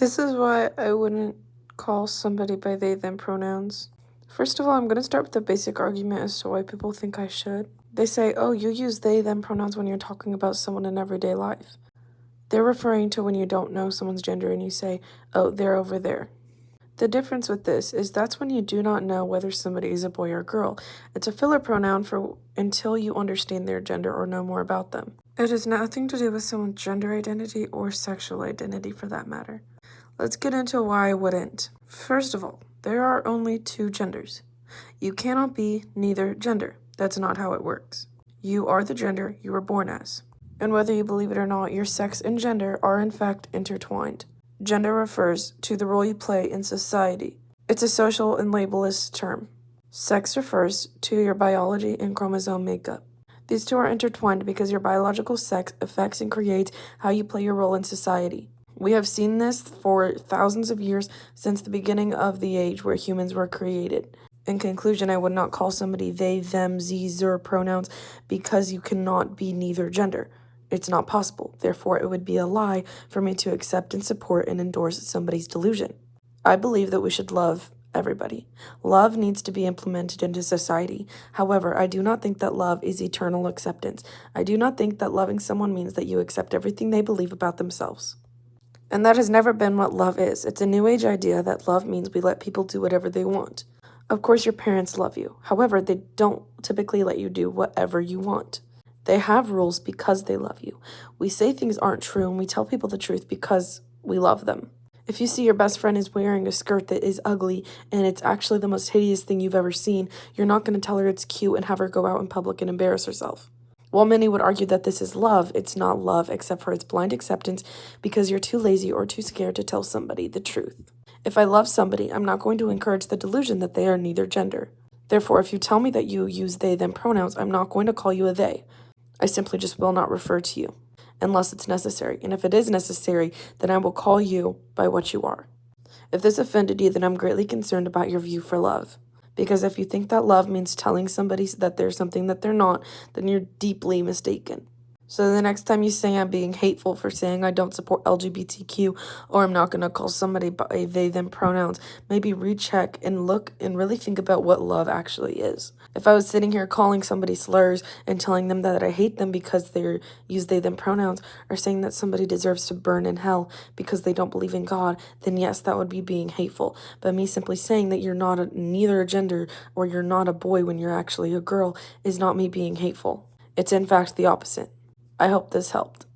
This is why I wouldn't call somebody by they, them pronouns. First of all, I'm going to start with the basic argument as to why people think I should. They say, oh, you use they, them pronouns when you're talking about someone in everyday life. They're referring to when you don't know someone's gender and you say, oh, they're over there. The difference with this is that's when you do not know whether somebody is a boy or girl. It's a filler pronoun for until you understand their gender or know more about them. It has nothing to do with someone's gender identity or sexual identity for that matter. Let's get into why I wouldn't. First of all, there are only two genders. You cannot be neither gender. That's not how it works. You are the gender you were born as. And whether you believe it or not, your sex and gender are in fact intertwined. Gender refers to the role you play in society. It's a social and labelist term. Sex refers to your biology and chromosome makeup. These two are intertwined because your biological sex affects and creates how you play your role in society. We have seen this for thousands of years since the beginning of the age where humans were created. In conclusion, I would not call somebody they, them, ze, zer pronouns because you cannot be neither gender. It's not possible. Therefore, it would be a lie for me to accept and support and endorse somebody's delusion. I believe that we should love everybody. Love needs to be implemented into society. However, I do not think that love is eternal acceptance. I do not think that loving someone means that you accept everything they believe about themselves. And that has never been what love is. It's a new age idea that love means we let people do whatever they want. Of course, your parents love you. However, they don't typically let you do whatever you want. They have rules because they love you. We say things aren't true and we tell people the truth because we love them. If you see your best friend is wearing a skirt that is ugly and it's actually the most hideous thing you've ever seen, you're not going to tell her it's cute and have her go out in public and embarrass herself. While many would argue that this is love, it's not love except for its blind acceptance because you're too lazy or too scared to tell somebody the truth. If I love somebody, I'm not going to encourage the delusion that they are neither gender. Therefore, if you tell me that you use they, them pronouns, I'm not going to call you a they. I simply just will not refer to you unless it's necessary. And if it is necessary, then I will call you by what you are. If this offended you, then I'm greatly concerned about your view for love. Because if you think that love means telling somebody that they're something that they're not, then you're deeply mistaken. So the next time you say I'm being hateful for saying I don't support LGBTQ, or I'm not going to call somebody by they, them pronouns, maybe recheck and look and really think about what love actually is. If I was sitting here calling somebody slurs and telling them that I hate them because they use they, them pronouns, or saying that somebody deserves to burn in hell because they don't believe in God, then yes, that would be being hateful. But me simply saying that you're not neither a gender or you're not a boy when you're actually a girl is not me being hateful. It's in fact the opposite. I hope this helped.